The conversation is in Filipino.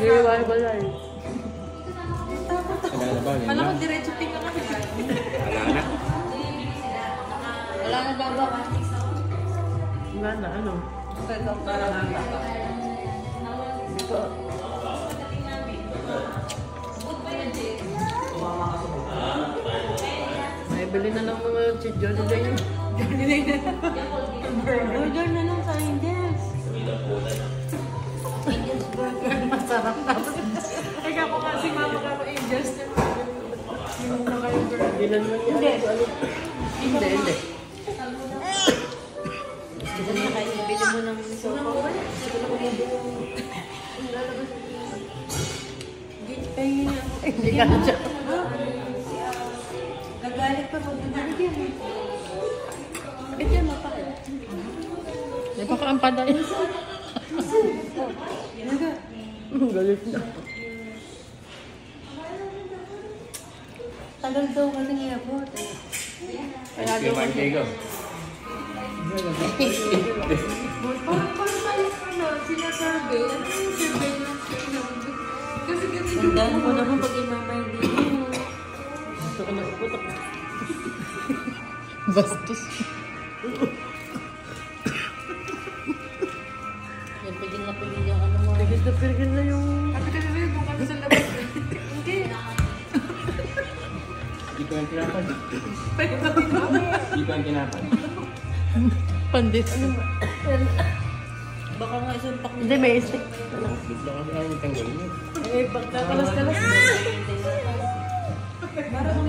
Wala. Wala ko diretso tingnan ka. Wala na. Wala na baba ka. Wala na, ano? Dito. May bili na lang mga Johnny Day. Johnny Day na. Burger na lang sa Indians. Indians burger. Masarap na. Teka ko kasi mama ka ko Indians na. Hindi mo kayo burger. Hindi. Gusto na kaibili mo ng sopa. Gusto na kumibili mo. Hindi ka na siya. Nagalit pa pag nagalit yan. Bakit yan mapakit? Hindi pa kaampada yun. Galit na. Tagal daw kasi ngayabot. Kaya daw Manchego. Paano tayo sinasurvey? Ano yung survey ng sinabi? Kasi tandaan mo naman pag imamay din. Gusto ko na uputok. Bastos. Yan, pagin na yung ano mo. Pigil na yung... Sabi ka naman yung kami sa labas. Hindi. Hindi ko yung tinapan. Pwede ba tinapin? Hindi ko yung tinapan. Pandit. Baka nga isang pakita. Hindi, may isip. Bigla kasi ayaw yung tanggalin yun. Eh, pagkakalas-kalas. Parang